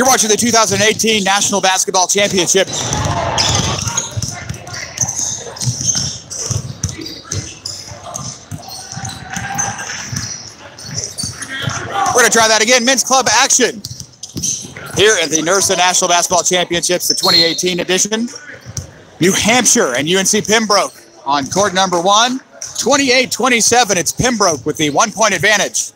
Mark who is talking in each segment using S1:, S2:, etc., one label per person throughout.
S1: You're watching the 2018 National Basketball Championship. We're going to try that again. Men's club action here at the NIRSABB National Basketball Championships, the 2018 edition. New Hampshire and UNC Pembroke on court number 1. 28-27, it's Pembroke with the 1-point advantage.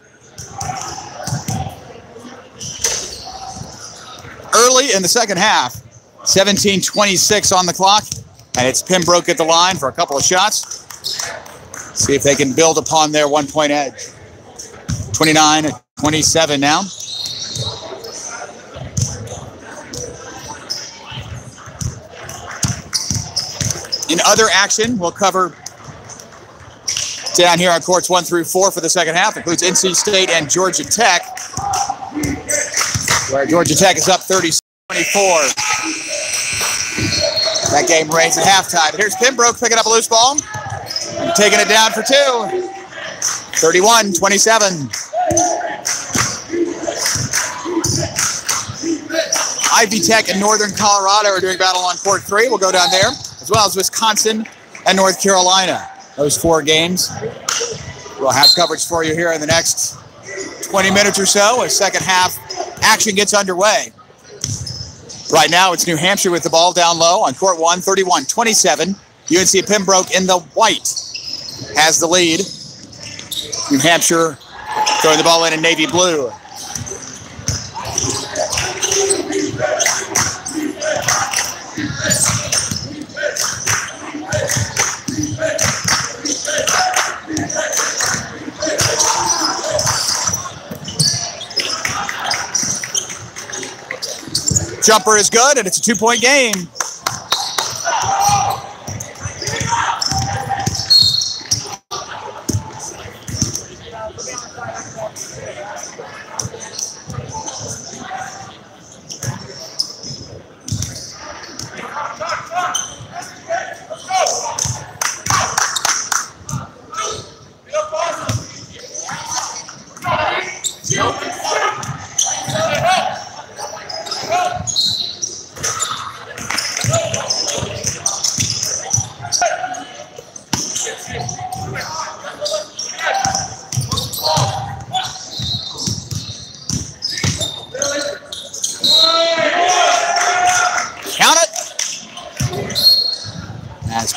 S1: Early in the second half, 17:26 on the clock, and it's Pembroke at the line for a couple of shots. See if they can build upon their 1-point edge. 29-27 now. In other action, we'll cover down here on courts 1 through 4 for the second half. Includes NC State and Georgia Tech, where Georgia Tech is up 30-24. That game remains at halftime. Here's Pembroke picking up a loose ball and taking it down for 2. 31-27. Ivy Tech and Northern Colorado are doing battle on court 3. We'll go down there, as well as Wisconsin and North Carolina. Those 4 games. We'll have coverage for you here in the next 20 minutes or so as second half action gets underway. Right now, it's New Hampshire with the ball down low on court 1, 31-27. UNC Pembroke in the white has the lead. New Hampshire throwing the ball in navy blue. Jumper is good, and it's a 2-point game.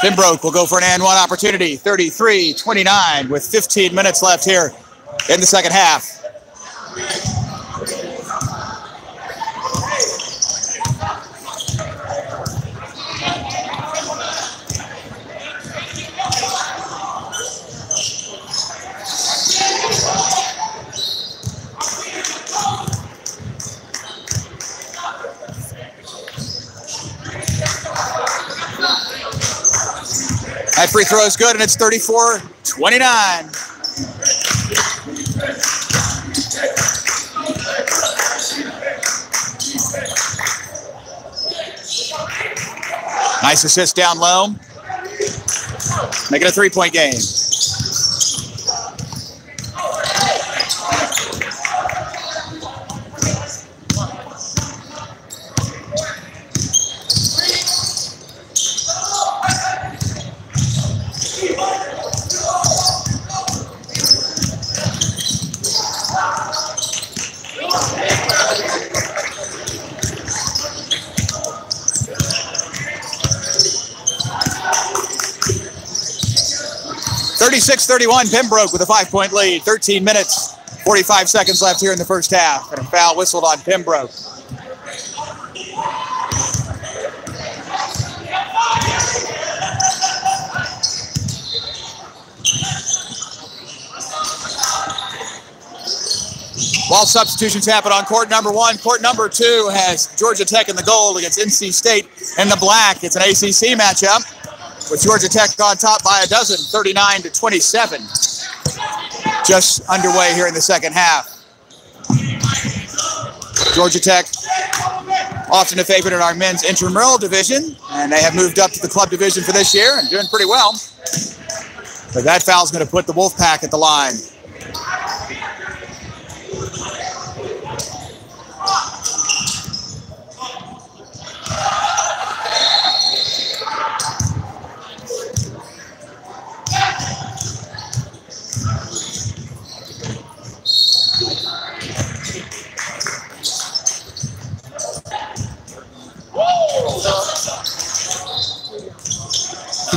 S1: Pembroke will go for an and one opportunity, 33-29, with 15 minutes left here in the second half. That free throw is good, and it's 34-29. Nice assist down low. Make it a 3-point game. Pembroke with a 5-point lead. 13 minutes, 45 seconds left here in the first half. And a foul whistled on Pembroke. While substitutions happen on court number 1, court number 2 has Georgia Tech in the gold against NC State in the black. It's an ACC matchup, with Georgia Tech on top by a dozen, 39-27. Just underway here in the second half. Georgia Tech, often a favorite in our men's intramural division, and they have moved up to the club division for this year and doing pretty well. But that foul's going to put the Wolfpack at the line.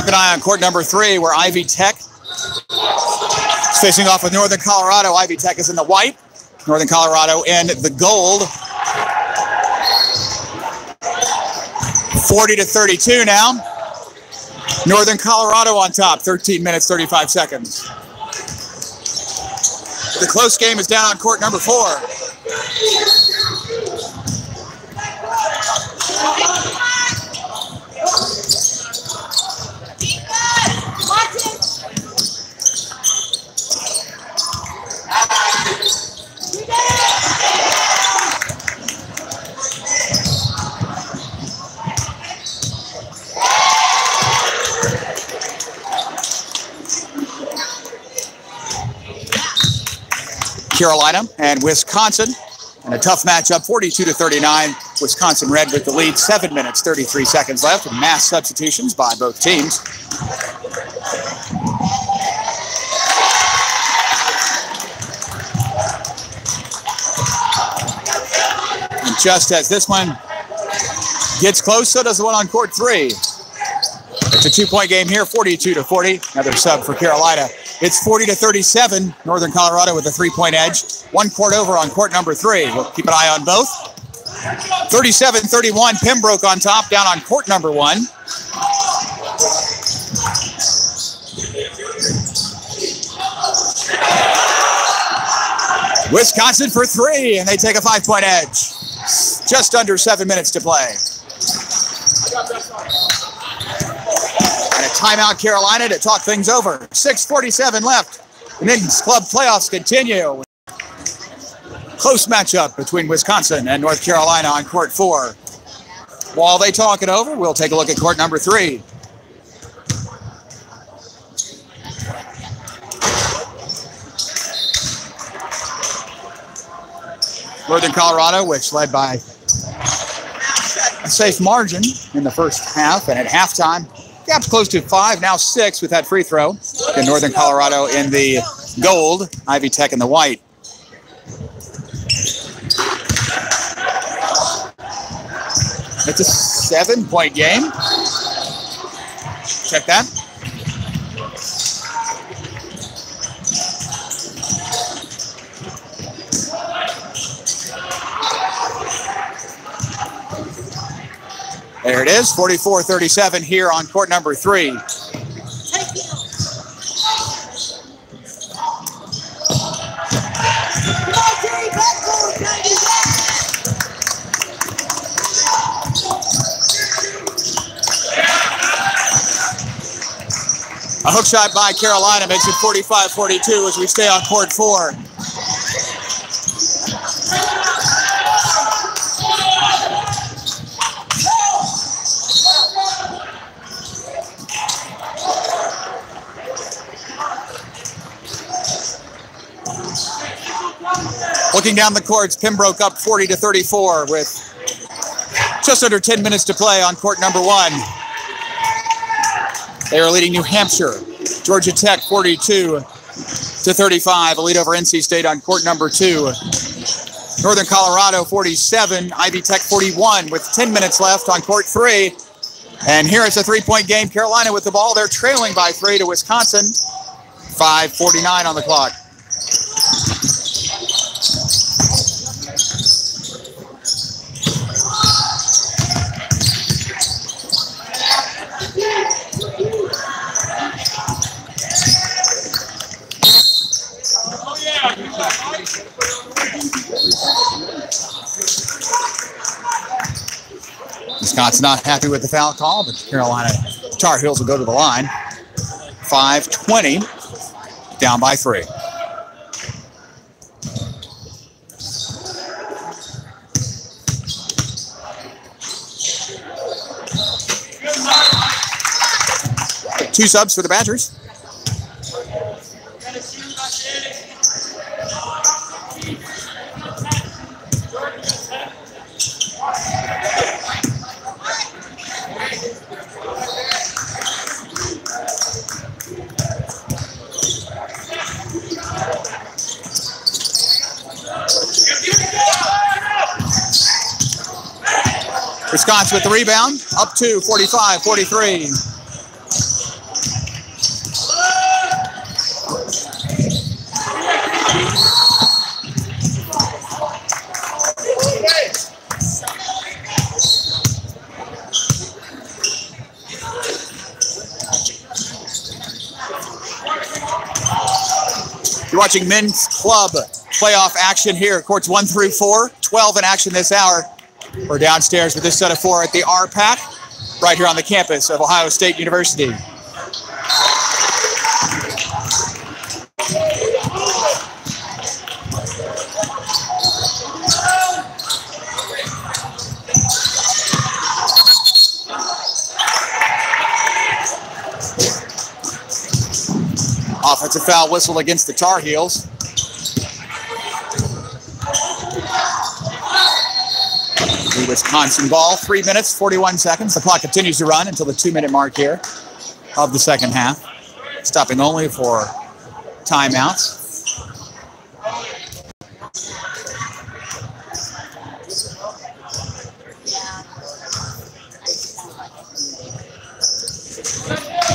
S1: Keep an eye on court number 3, where Ivy Tech is facing off with Northern Colorado. Ivy Tech is in the white, Northern Colorado in the gold. 40-32 now. Northern Colorado on top, 13 minutes, 35 seconds. The close game is down on court number 4. Carolina and Wisconsin, and a tough matchup, 42-39. Wisconsin Red with the lead, 7 minutes, 33 seconds left, and mass substitutions by both teams. And just as this one gets close, so does the one on court 3. It's a 2-point game here, 42-40. Another sub for Carolina. It's 40-37. Northern Colorado with a 3-point edge. 1 court over on court number 3. We'll keep an eye on both. 37-31. Pembroke on top, down on court number 1. Wisconsin for 3, and they take a 5-point edge. Just under 7 minutes to play. And a timeout, Carolina, to talk things over. 6:47 left. The men's club playoffs continue. Close matchup between Wisconsin and North Carolina on court 4. While they talk it over, we'll take a look at court number 3. Northern Colorado, which led by a safe margin in the first half, and at halftime, gap's close to 5, now 6 with that free throw. And Northern Colorado in the gold, Ivy Tech in the white. It's a 7-point game. Check that. There it is, 44-37 here on court number 3. A hook shot by Carolina makes it 45-42 as we stay on court 4. Looking down the courts, Pembroke up 40-34 with just under 10 minutes to play on court number 1. They are leading New Hampshire. Georgia Tech 42-35, a lead over NC State on court number 2. Northern Colorado 47, Ivy Tech 41 with 10 minutes left on court 3. And here it's a 3-point game. Carolina with the ball. They're trailing by 3 to Wisconsin. 5:49 on the clock. Scott's not happy with the foul call, but Carolina Tar Heels will go to the line. 5:20, down by 3. Two subs for the Badgers. Wisconsin with the rebound, up to 45-43. You're watching men's club playoff action here. Courts 1 through 4, 12 in action this hour. We're downstairs with this set of 4 at the RPAC, right here on the campus of Ohio State University. Offensive foul whistle against the Tar Heels. The Wisconsin ball, 3 minutes, 41 seconds. The clock continues to run until the 2-minute mark here of the second half. Stopping only for timeouts.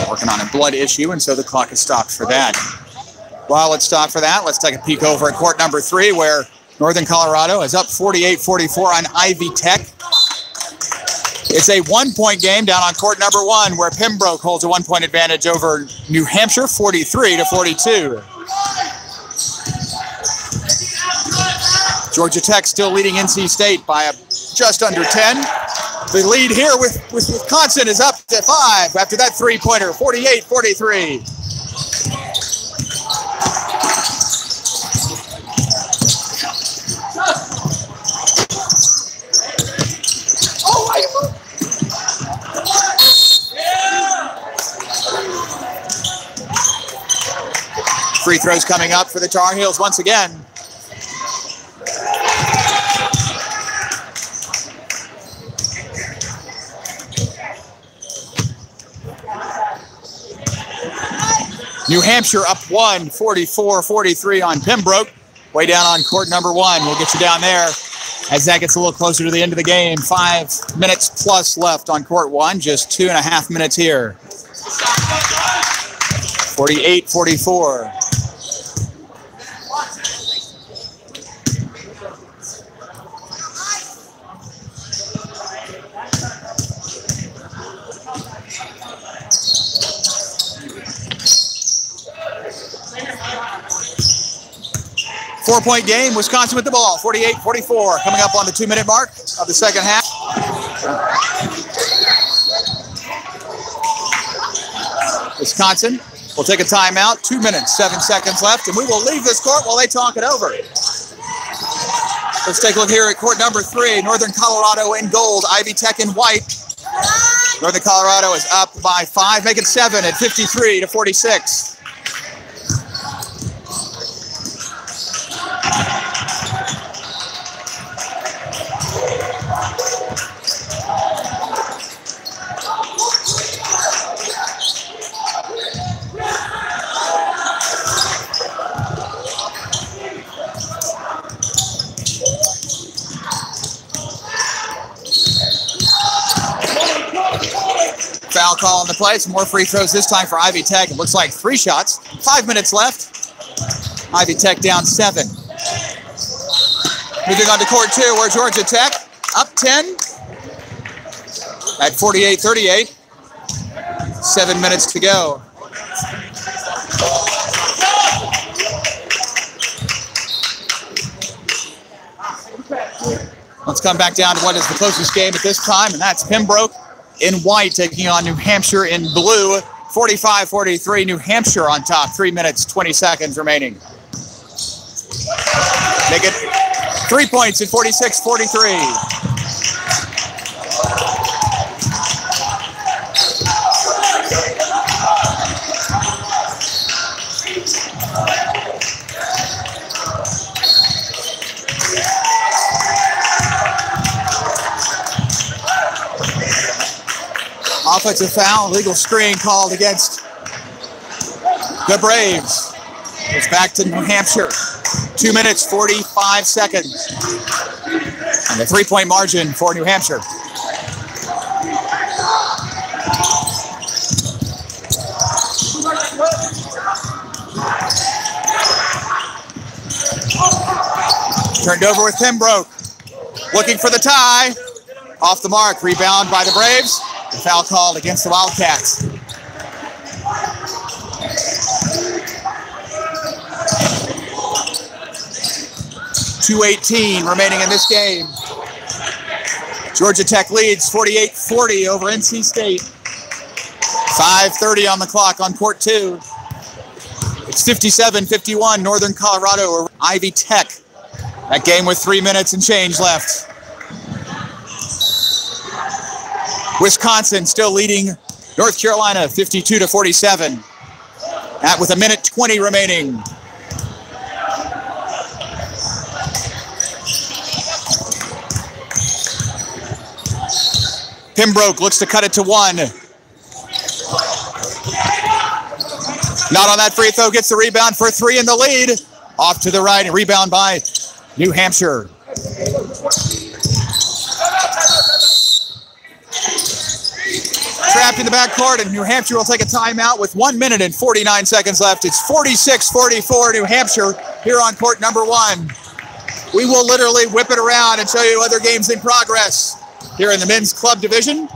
S1: Working on a blood issue, and so the clock is stopped for that. While it's stopped for that, let's take a peek over at court number 3, where Northern Colorado is up 48-44 on Ivy Tech. It's a 1-point game down on court number 1, where Pembroke holds a 1-point advantage over New Hampshire, 43-42. Georgia Tech still leading NC State by just under 10. The lead here with Wisconsin is up to 5 after that 3-pointer, 48-43. Free throws coming up for the Tar Heels once again. New Hampshire up 1, 44-43 on Pembroke. Way down on court number 1. We'll get you down there as that gets a little closer to the end of the game. 5 minutes plus left on court 1. Just 2.5 minutes here. 48-44. Four-point game, Wisconsin with the ball, 48-44, coming up on the 2-minute mark of the second half. Wisconsin will take a timeout, 2 minutes, 7 seconds left, and we will leave this court while they talk it over. Let's take a look here at court number 3, Northern Colorado in gold, Ivy Tech in white. Northern Colorado is up by 5, make it 7 at 53-46. Foul call on the play. Some more free throws this time for Ivy Tech. It looks like 3 shots. 5 minutes left. Ivy Tech down 7. Moving on to court 2, where Georgia Tech up 10 at 48-38. 7 minutes to go. Let's come back down to what is the closest game at this time, and that's Pembroke in white taking on New Hampshire in blue. 45-43, New Hampshire on top. 3 minutes, 20 seconds remaining. Make it 3 points at 46-43. Offensive foul, illegal screen called against the Braves. It's back to New Hampshire. 2 minutes, 45 seconds. And the 3-point margin for New Hampshire. Turned over with Pembroke. Looking for the tie. Off the mark, rebound by the Braves. The foul called against the Wildcats. 2:18 remaining in this game. Georgia Tech leads 48-40 over NC State. 5:30 on the clock on court 2. It's 57-51 Northern Colorado or Ivy Tech. That game with 3 minutes and change left. Wisconsin still leading North Carolina 52-47. That with 1:20 remaining. Pembroke looks to cut it to 1. Not on that free throw, gets the rebound for 3 in the lead. Off to the right, rebound by New Hampshire. Trapped in the backcourt, and New Hampshire will take a timeout with 1 minute and 49 seconds left. It's 46-44 New Hampshire here on court number 1. We will literally whip it around and show you other games in progress here in the men's club division.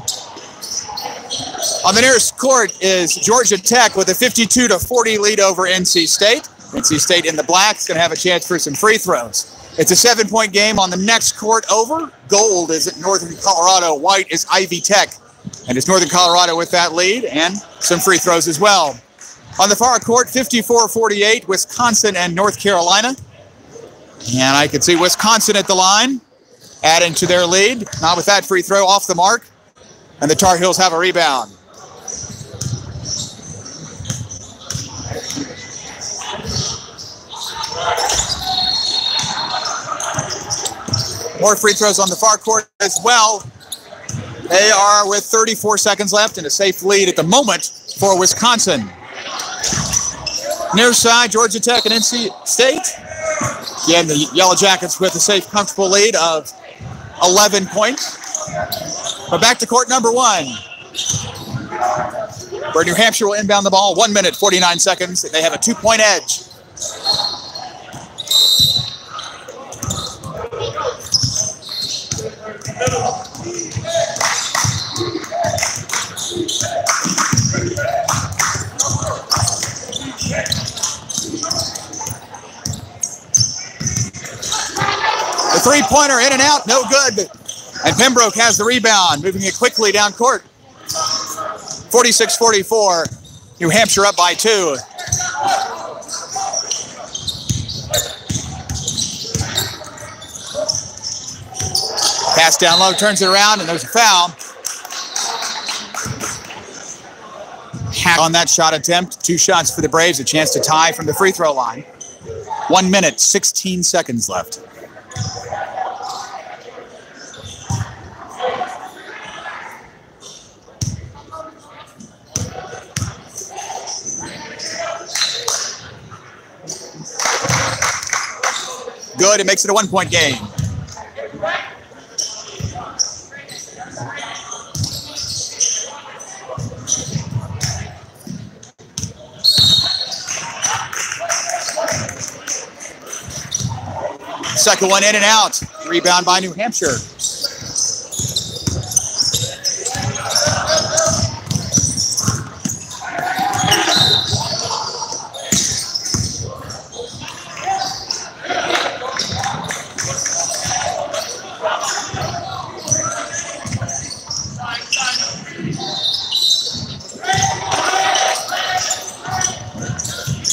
S1: On the nearest court is Georgia Tech with a 52-40 lead over NC State. NC State in the black is going to have a chance for some free throws. It's a 7-point game on the next court over. Gold is at Northern Colorado. White is Ivy Tech. And it's Northern Colorado with that lead and some free throws as well. On the far court, 54-48, Wisconsin and North Carolina. And I can see Wisconsin at the line, adding to their lead. Not with that free throw, off the mark. And the Tar Heels have a rebound. More free throws on the far court as well. They are with 34 seconds left and a safe lead at the moment for Wisconsin. Near side, Georgia Tech and NC State. Again, the Yellow Jackets with a safe, comfortable lead of 11 points. But back to court number 1, where New Hampshire will inbound the ball. 1 minute, 49 seconds. They have a 2-point edge. The three-pointer in and out, no good. And Pembroke has the rebound, moving it quickly down court. 46-44, New Hampshire up by 2. Pass down low, turns it around, and there's a foul. Hack on that shot attempt. 2 shots for the Braves, a chance to tie from the free throw line. 1 minute, 16 seconds left. Good, it makes it a 1-point game. Second one in and out. Rebound by New Hampshire.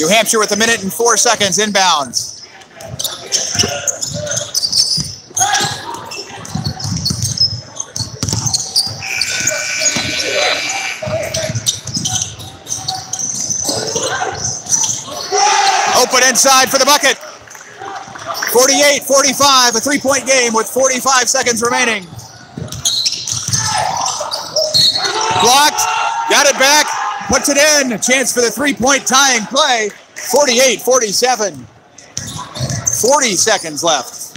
S1: New Hampshire with 1 minute and 4 seconds inbounds. Open inside for the bucket. 48-45, a 3-point game with 45 seconds remaining. Blocked, got it back, puts it in. A chance for the 3-point tying play. 48-47. 40 seconds left.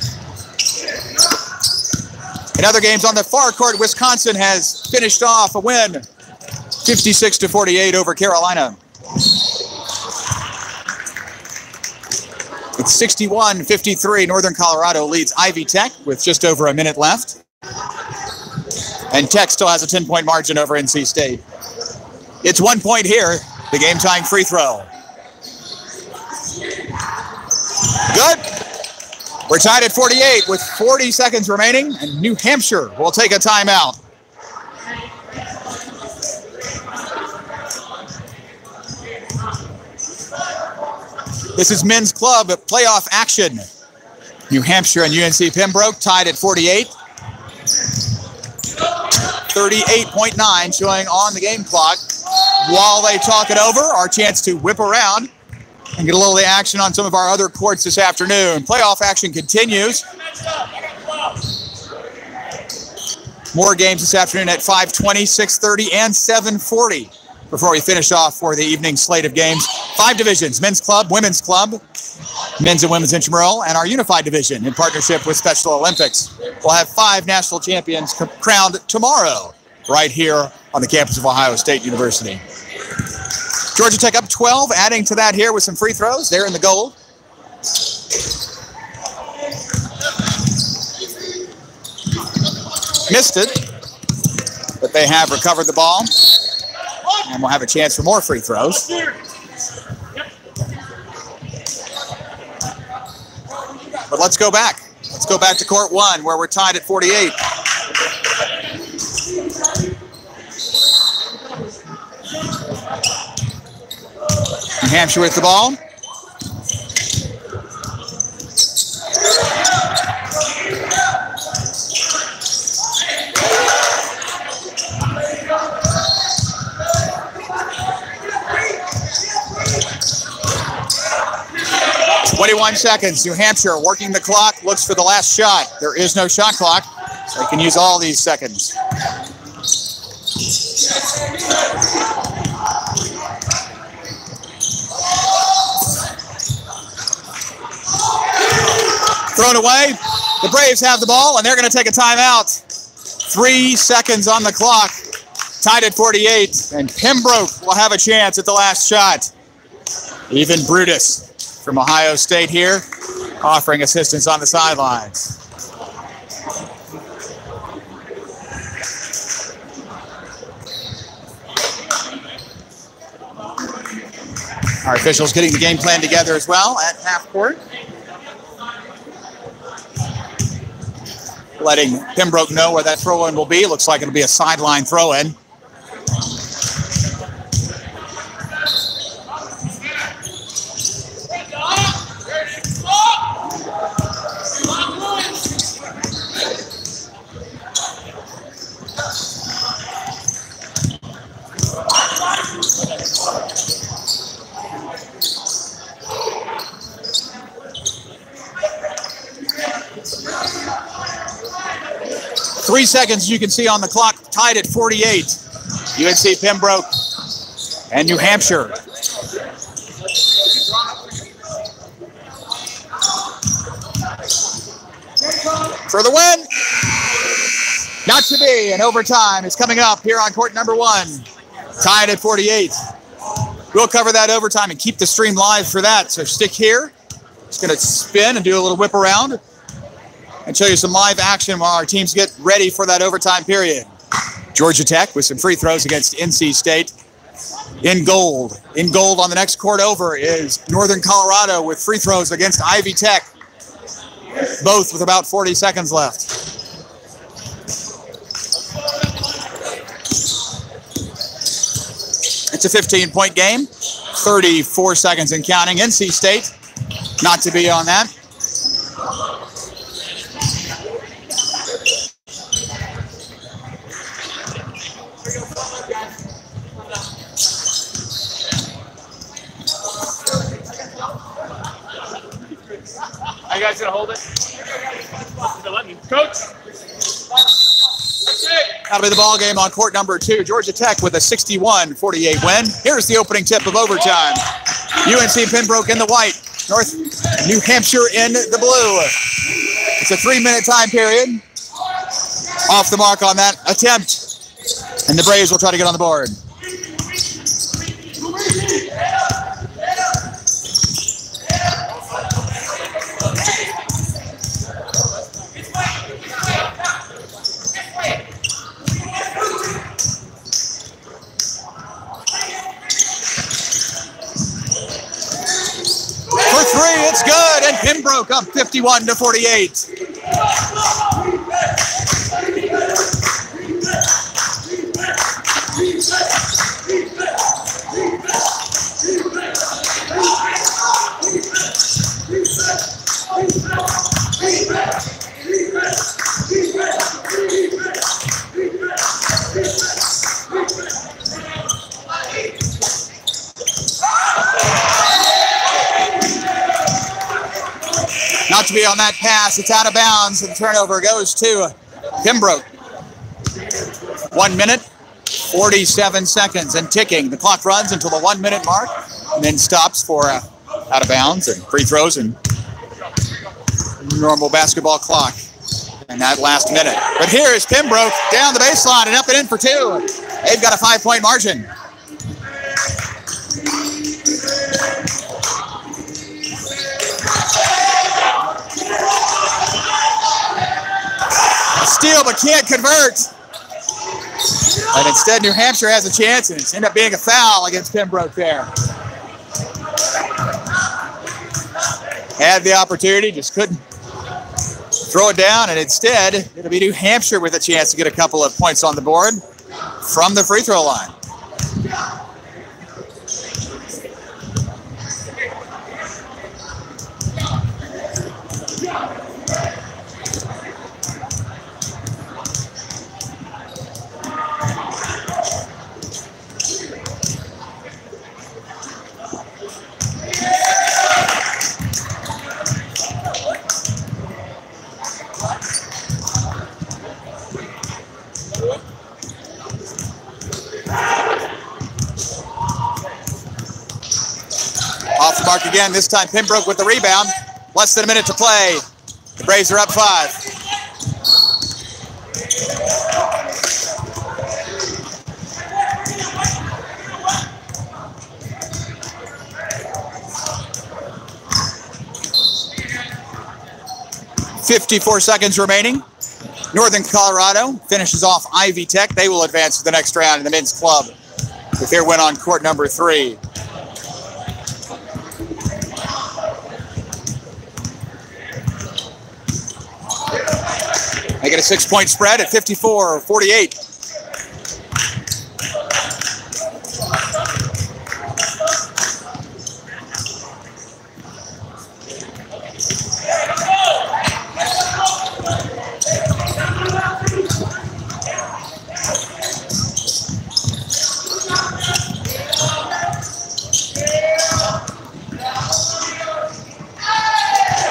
S1: In other games on the far court, Wisconsin has finished off a win. 56-48 over Carolina. It's 61-53. Northern Colorado leads Ivy Tech with just over a minute left. And Tech still has a 10-point margin over NC State. It's 1 point here. The game-tying free throw. Good. We're tied at 48 with 40 seconds remaining, and New Hampshire will take a timeout. This is men's club playoff action. New Hampshire and UNC Pembroke tied at 48. 38.9 showing on the game clock. While they talk it over, our chance to whip around and get a little of the action on some of our other courts this afternoon. Playoff action continues. More games this afternoon at 5:20, 6:30, and 7:40 before we finish off for the evening slate of games. 5 divisions: men's club, women's club, men's and women's intramural, and our unified division in partnership with Special Olympics. We'll have 5 national champions crowned tomorrow right here on the campus of Ohio State University. Georgia Tech up 12, adding to that here with some free throws. They're in the goal. Missed it, but they have recovered the ball. And we'll have a chance for more free throws. But let's go back. Let's go back to court 1, where we're tied at 48. New Hampshire with the ball. .21 seconds. New Hampshire working the clock, looks for the last shot. There is no shot clock, so they can use all these seconds. Thrown away. The Braves have the ball, and they're going to take a timeout. 3 seconds on the clock. Tied at 48, and Pembroke will have a chance at the last shot. Even Brutus from Ohio State here, offering assistance on the sidelines. Our officials getting the game plan together as well at half court. Letting Pembroke know where that throw-in will be. Looks like it'll be a sideline throw-in. Three seconds, you can see on the clock, tied at 48. UNC Pembroke and New Hampshire. For the win. Not to be, and overtime is coming up here on court number 1. Tied at 48. We'll cover that overtime and keep the stream live for that. So stick here. Just going to spin and do a little whip around and show you some live action while our teams get ready for that overtime period. Georgia Tech with some free throws against NC State. In gold. In gold on the next court over is Northern Colorado with free throws against Ivy Tech. Both with about 40 seconds left. It's a 15-point game. 34 seconds and counting. NC State, not to be on that.
S2: Are you guys going to hold it? Coach?
S1: That'll be the ball game on court number 2. Georgia Tech with a 61-48 win. Here's the opening tip of overtime. UNC Pembroke in the white. New Hampshire in the blue. It's a 3-minute time period. Off the mark on that attempt. And the Braves will try to get on the board. Pembroke up 51-48. Not to be on that pass, it's out of bounds, and the turnover goes to Pembroke. 1 minute, 47 seconds, and ticking. The clock runs until the 1 minute mark, and then stops for out of bounds and free throws and normal basketball clock in that last minute. But here is Pembroke down the baseline and up and in for two. They've got a 5-point margin. Steal, but can't convert. And instead, New Hampshire has a chance, and it's ended up being a foul against Pembroke there. Had the opportunity, just couldn't throw it down, and instead, it'll be New Hampshire with a chance to get a couple of points on the board from the free throw line. Off the mark again, this time Pembroke with the rebound. Less than a minute to play. The Braves are up 5. .54 seconds remaining. Northern Colorado finishes off Ivy Tech. They will advance to the next round in the men's club with their win on court number 3. They get a 6-point spread at 54-48.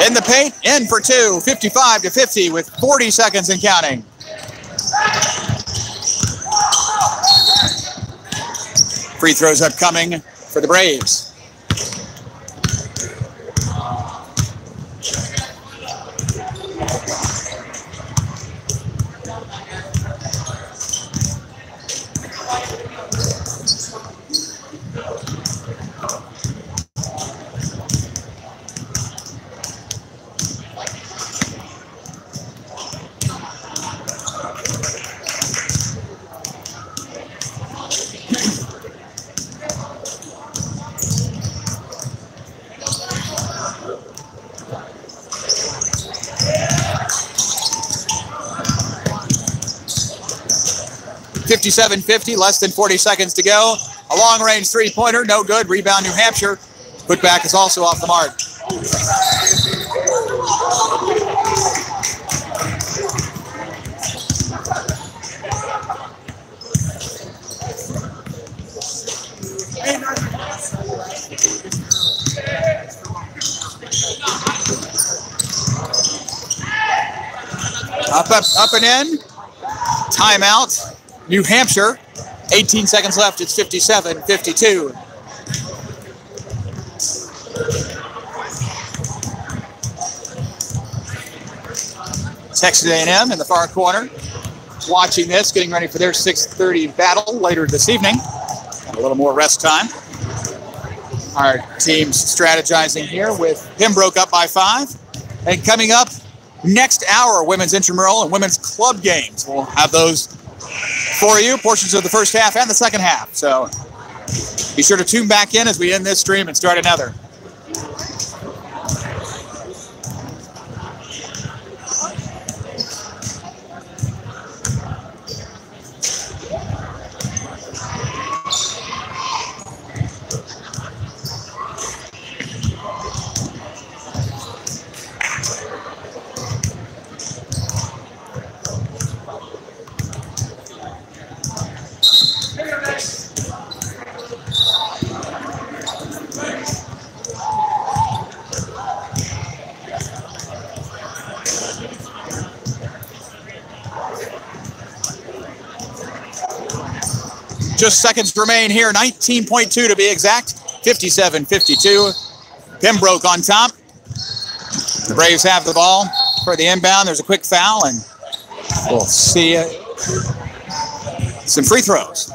S1: In the paint, in for two, 55-50 with 40 seconds and counting. Free throws upcoming for the Braves. .57-50, less than 40 seconds to go. A long-range three-pointer, no good. Rebound, New Hampshire. Putback is also off the mark. Up and in. Timeout. New Hampshire, 18 seconds left, it's 57-52. Texas A&M in the far corner, watching this, getting ready for their 6:30 battle later this evening. Got a little more rest time. Our team's strategizing here with Pembroke up by 5. And coming up next hour, women's intramural and women's club games. We'll have those for you, portions of the first half and the second half. So be sure to tune back in as we end this stream and start another. Just seconds remain here. 19.2 to be exact. 57-52. Pembroke on top. The Braves have the ball for the inbound. There's a quick foul, and we'll see some free throws.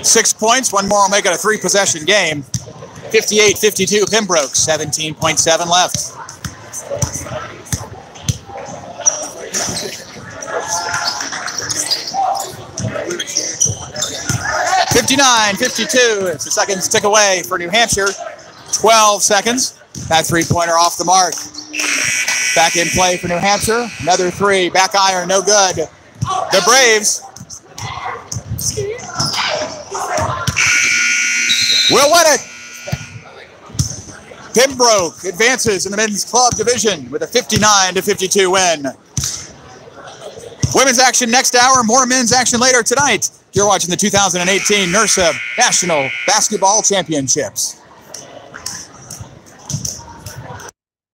S1: Six points, one more will make it a three-possession game. 58-52 Pembroke, 17.7 left. $59-52. It's a second tick away for New Hampshire. 12 seconds. That three-pointer off the mark. Back in play for New Hampshire. Another three. Back iron, no good. The Braves will win it. Pembroke advances in the men's club division with a 59-52 win. Women's action next hour, more men's action later tonight. You're watching the 2018 NIRSABB National Basketball Championships.